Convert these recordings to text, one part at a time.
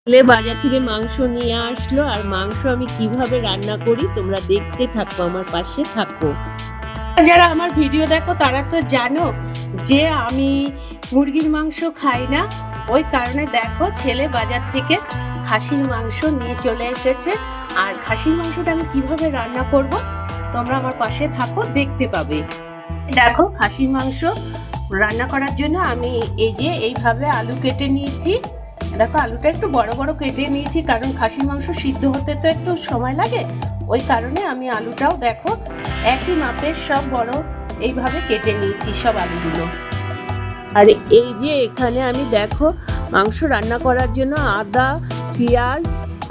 ছেলে বাজার থেকে মাংস নিয়ে আসলো আর মাংস আমি কিভাবে রান্না করি তোমরা দেখতে থাকো, আমার পাশে থাকো। যারা আমার ভিডিও দেখো তারা তো জানো যে আমি মুরগির মাংস খাই না, ওই কারণে দেখো ছেলে বাজার থেকে খাসির মাংস নিয়ে চলে এসেছে। আর খাসির মাংসটা আমি কিভাবে রান্না করব তোমরা আমার পাশে থাকো, দেখতে পাবে। দেখো খাসির মাংস রান্না করার জন্য আমি এই যে এইভাবে আলু কেটে নিয়েছি। দেখো আলুটা একটু বড় বড় কেটে নিয়েছি, কারণ খাসির মাংস সিদ্ধ হতে তো একটু সময় লাগে, ওই কারণে আমি আলুটাও দেখো একই মাপের সব বড় এইভাবে কেটে নিয়েছি সব আলুগুলো। আর এই যে এখানে আমি দেখো মাংস রান্না করার জন্য আদা, পেঁয়াজ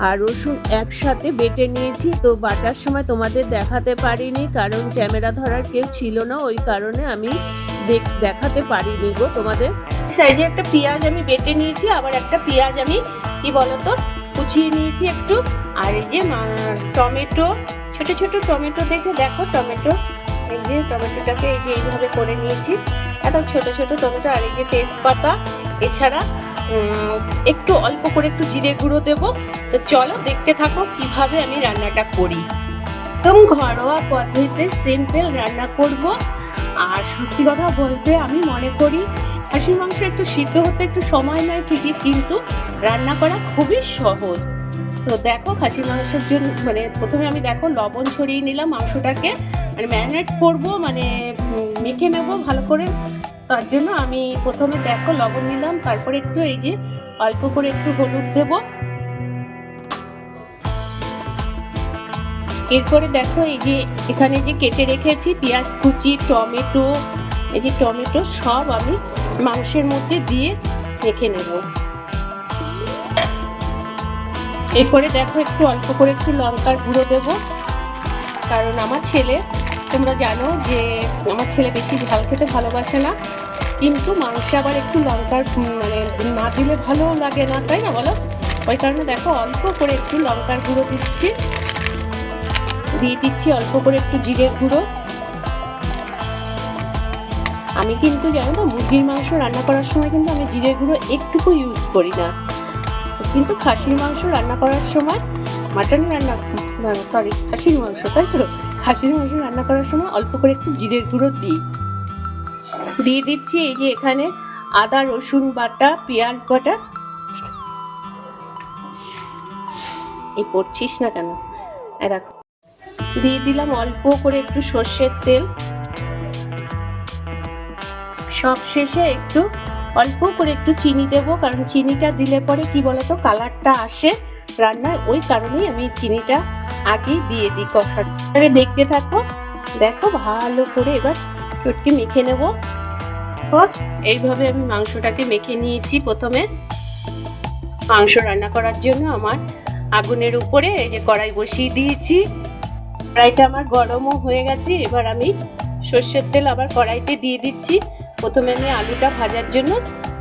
আর রসুন একসাথে বেটে নিয়েছি। তো বাটার সময় তোমাদের দেখাতে পারিনি, কারণ ক্যামেরা ধরার কেউ ছিল না, ওই কারণে আমি দেখাতে পারিনি গো তোমাদের। সাইজে একটা পেঁয়াজ আমি বেটে নিয়েছি, আবার একটা পেঁয়াজ আমি কি বলতো কুচিয়ে নিয়েছি একটু। আর এই যে টমেটো, ছোট ছোট টমেটো দেখে দেখো টমেটো, এই যে টমেটোটাকে এই যে এইভাবে করে নিয়েছি, একদম ছোট ছোট টমেটো। আর এই যে তেজপাতা, এছাড়া একটু অল্প করে একটু জিরে গুঁড়ো দেবো। তো চলো দেখতে থাকো কিভাবে আমি রান্নাটা করি। একদম ঘরোয়া পদ্ধতিতে সিম্পল রান্না করব। আর সত্যি কথা বলতে আমি মনে করি খাসির মাংস একটু সিদ্ধ হতে একটু সময় নেয় ঠিকই, কিন্তু রান্না করা খুবই সহজ। তো দেখো খাসির মাংসের জন্য মানে প্রথমে আমি দেখো লবণ ছড়িয়ে নিলাম মাংসটাকে, মানে ম্যারিনেট করবো, মানে মেখে নেবো ভালো করে। তার জন্য আমি প্রথমে দেখো লবণ নিলাম, তারপরে একটু এই যে অল্প করে একটু হলুদ দেবো। এরপরে দেখো এই যে এখানে যে কেটে রেখেছি পেঁয়াজ কুচি, টমেটো, এই যে টমেটো সব আমি মাংসের মধ্যে দিয়ে মেখে নেব। এরপরে দেখো একটু অল্প করে একটু লঙ্কার গুঁড়ো দেব, কারণ আমার ছেলে, তোমরা জানো যে আমার ছেলে বেশি ঝাল খেতে ভালোবাসে না, কিন্তু মাংসে আবার একটু লঙ্কার মানে না দিলে ভালো লাগে না, তাই না বলো? ওই কারণে দেখো অল্প করে একটু লঙ্কার গুঁড়ো দিচ্ছি, দিয়ে দিচ্ছি অল্প করে একটু জিরের গুঁড়ো। আমি কিন্তু জানো তো মুরগির মাংস রান্না করার সময় কিন্তু আমি জিরের গুঁড়ো একটুকু ইউজ করি না, কিন্তু খাসির মাংস রান্না করার সময়, মাটন রান্না সরি খাসির মাংস, তাই তো খাসির মাংস রান্না করার সময় অল্প করে একটু জিরের গুঁড়ো দিয়ে দিচ্ছি এই যে এখানে আদা রসুন বাটা, পেঁয়াজ বাটা। এই পড়ছিস না কেন? দেখো দিয়ে দিলাম অল্প করে একটু সর্ষের তেল, সব শেষে একটু অল্প করে একটু চিনি দেবো, কারণ চিনিটা দিলে পরে কি বলতো কালারটা আসে রান্নায়, ওই কারণেই আমি চিনিটা আগেই দিয়ে দিই কষাটা। দেখতে থাকো, দেখো ভালো করে এবার চটকে মেখে নেব। এইভাবে আমি মাংসটাকে মেখে নিয়েছি। প্রথমে মাংস রান্না করার জন্য আমার আগুনের উপরে এই যে কড়াই বসিয়ে দিয়েছি, কড়াইটা আমার গরমও হয়ে গেছে। এবার আমি সর্ষের তেল আবার কড়াইতে দিয়ে দিচ্ছি। প্রথমে আমি আলুটা ভাজার জন্য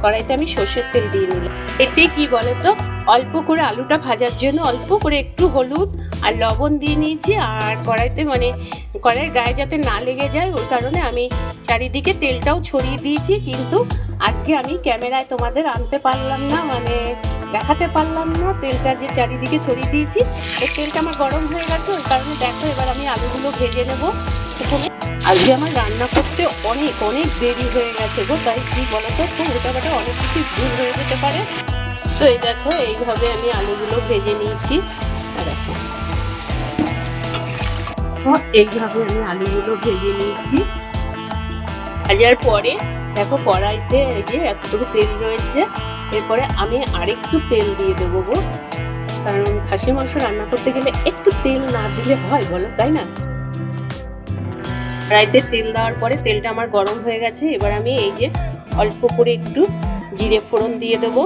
কড়াইতে আমি সর্ষের তেল দিয়ে নিলাম। এতে কি বলতো অল্প করে আলুটা ভাজার জন্য অল্প করে একটু হলুদ আর লবণ দিয়ে নিয়েছি। আর কড়াইতে মানে কড়াইয়ের গায়ে যাতে না লেগে যায় ওই কারণে আমি চারিদিকে তেলটাও ছড়িয়ে দিয়েছি, কিন্তু আজকে আমি ক্যামেরায় তোমাদের আনতে পারলাম না, মানে দেখাতে পারলাম না তেলটা যে চারিদিকে ছড়িয়ে দিয়েছি। এই তেলটা আমার গরম হয়ে গেছে, ওই কারণে দেখো এবার আমি আলুগুলো ভেজে নেবো। প্রথমে আজকে আমার রান্না করতে অনেক অনেক দেরি হয়ে গেছে গো, তাই কি বলতো তো ওটা অনেক কিছু ভুল হয়ে যেতে পারে। তো এই দেখো এইভাবে আমি আলুগুলো ভেজে নিয়েছি। দেখো এইভাবে আমি আলুগুলো ভেজে নিয়েছি। ভাজার পরে দেখো কড়াইতে এই যে এতটুকু তেল রয়েছে, এরপরে আমি আরেকটু তেল দিয়ে দেবো গো, কারণ খাসির মাংস রান্না করতে গেলে একটু তেল না দিলে হয় বলো, তাই না? কড়াইতে তেল দেওয়ার পরে তেলটা আমার গরম হয়ে গেছে, এবার আমি এই যে অল্প করে একটু জিরে ফোড়ন দিয়ে দেব।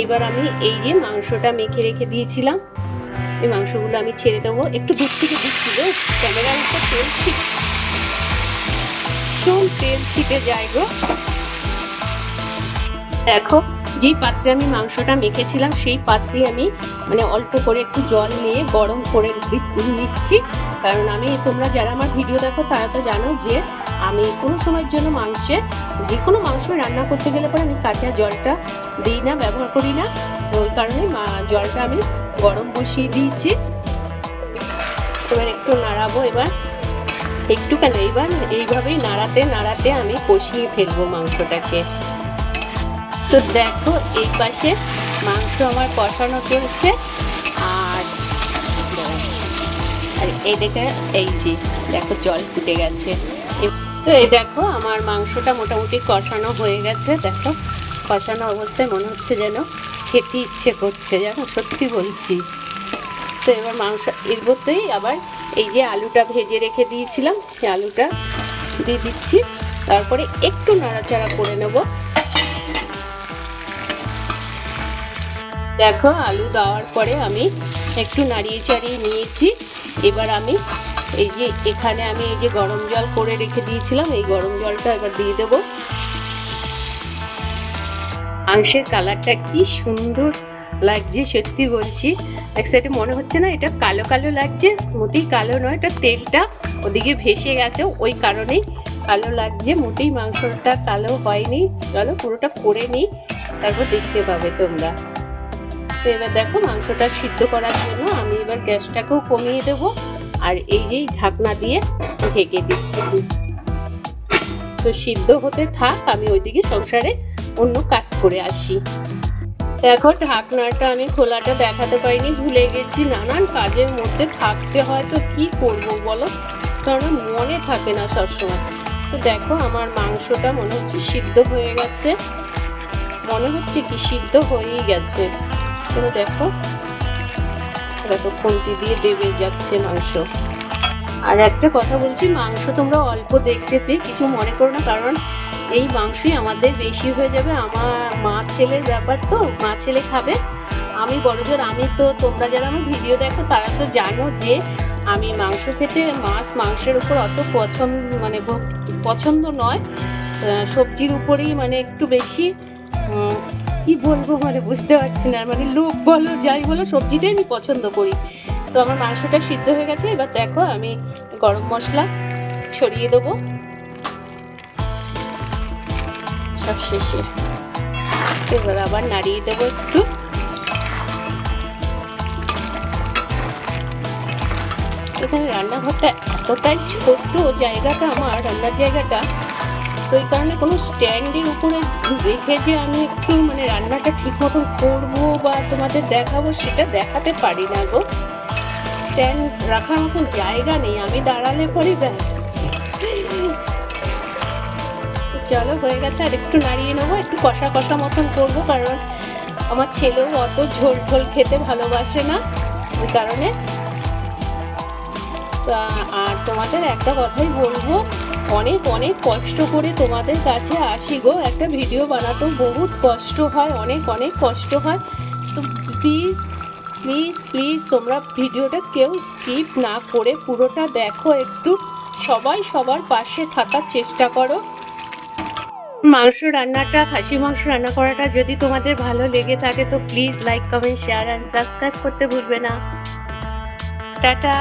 এবার আমি এই যে মাংসটা মেখে রেখে দিয়েছিলাম এই মাংসগুলো আমি ছেড়ে দেবো। একটু দূর থেকে দিচ্ছি গো, ক্যামেরার উপর তেল ছিটে যায় গো। দেখো যেই পাত্রে আমি মাংসটা মেখেছিলাম সেই পাত্রে আমি মানে অল্প করে একটু জল নিয়ে গরম করে নিচ্ছি, কারণ আমি, তোমরা যারা আমার ভিডিও দেখো তারা তো জানো যে আমি কোনো সময়ের জন্য মাংসে, যে কোনো মাংস রান্না করতে গেলে পরে আমি কাঁচা জলটা দিই না, ব্যবহার করি না। তো ওই কারণে জলটা আমি গরম বসিয়ে দিয়েছি। এবার একটু নাড়াবো, এবার একটু কেন, এবার এইভাবেই নাড়াতে নাড়াতে আমি কষিয়ে ফেলবো মাংসটাকে। তো দেখো এই পাশে মাংস আমার কষানো চলছে, আর এই দেখে এই যে দেখো জল ফুটে গেছে। তো এই দেখো আমার মাংসটা মোটামুটি কষানো হয়ে গেছে। দেখো কষানো অবস্থায় মনে হচ্ছে যেন খেতে ইচ্ছে করছে, যেন সত্যি বলছি। তো এবার মাংস এর মধ্যেই আবার এই যে আলুটা ভেজে রেখে দিয়েছিলাম, সেই আলুটা দিয়ে দিচ্ছি। তারপরে একটু নাড়াচাড়া করে নেব। দেখো আলু দেওয়ার পরে আমি একটু নাড়িয়ে চাড়িয়ে নিয়েছি। এবার আমি এই যে এখানে আমি এই যে গরম জল করে রেখে দিয়েছিলাম, এই গরম জলটা এবার দিয়ে দেবো। মাংসের কালারটা কি সুন্দর লাগছে সত্যি বলছি। এক সাইডে মনে হচ্ছে না এটা কালো কালো লাগছে, মোটেই কালো নয়, এটা তেলটা ওদিকে ভেসে গেছে, ওই কারণেই কালো লাগছে, মোটেই মাংসটা কালো হয়নি। চলো পুরোটা করে নিই, তারপর দেখতে পাবে তোমরা। তো এবার দেখো মাংসটা সিদ্ধ করার জন্য আমি এবার গ্যাসটাকেও কমিয়ে দেবো, আর এই যে ঢাকনা দিয়ে ঢেকে দিচ্ছি। তো সিদ্ধ হতে থাক, আমি ওইদিকে সংসারে অন্য কাজ করে আসি। দেখো ঢাকনাটা আমি খোলাটা দেখাতে পারিনি, ভুলে গেছি, নানান কাজের মধ্যে থাকতে হয়, তো কি করব বলো, কারণ মনে থাকে না সবসময়। তো দেখো আমার মাংসটা মনে হচ্ছে সিদ্ধ হয়ে গেছে, মনে হচ্ছে কি সিদ্ধ হয়েই গেছে। তো দেখো দেখো খুন্তি দিয়ে দেবে যাচ্ছে মাংস। আর একটা কথা বলছি, মাংস তোমরা অল্প দেখতে পেয়ে কিছু মনে করো না, কারণ এই মাংসই আমাদের বেশি হয়ে যাবে। আমার মা ছেলের ব্যাপার, তো মা ছেলে খাবে, আমি বড়জোর আমি। তো তোমরা যারা আমার ভিডিও দেখো তারা তো জানো যে আমি মাংস খেতে, মাংসের উপর অত পছন্দ নয়, সবজির উপরেই একটু বেশি, কি বলবো বুঝতে পারছি না, লোক বলো যাই বলো, সবজিটাই আমি পছন্দ করি। তো আমার মাংসটা সিদ্ধ হয়ে গেছে। এবার দেখো আমি গরম মশলা ছড়িয়ে দেবো সব শেষে। এবার আবার নাড়িয়ে দেবো একটু। এখানে রান্নাঘরটা এতটাই ছোট্ট জায়গাটা, আমার রান্নার জায়গাটা, তো এই কারণে কোনো স্ট্যান্ডের উপরে রেখে যে আমি একটু রান্নাটা ঠিক মতন করবো বা তোমাদের দেখাবো সেটা দেখাতে পারি না গো। স্ট্যান্ড রাখার মতন জায়গা নেই, আমি দাঁড়ালে পরে ব্যাস। চলো হয়ে গেছে, আর একটু নাড়িয়ে নেবো, একটু কষা কষা মতন করবো, কারণ আমার ছেলেও অত ঝোল ঝোল খেতে ভালোবাসে না, ওই কারণে। আর তোমাদের একটা কথাই বলবো, অনেক অনেক কষ্ট করে তোমাদের কাছে আসি গো, একটা ভিডিও বানাতেও বহুত কষ্ট হয়, অনেক অনেক কষ্ট হয়। তো প্লিজ প্লিজ প্লিজ তোমরা ভিডিওটা কেউ স্কিপ না করে পুরোটা দেখো, একটু সবাই সবার পাশে থাকার চেষ্টা করো। মাংস রান্নাটা, খাসি মাংস রান্না করাটা যদি তোমাদের ভালো লেগে থাকে তো please like, comment, share and subscribe করতে ভুলবে না। টাটা।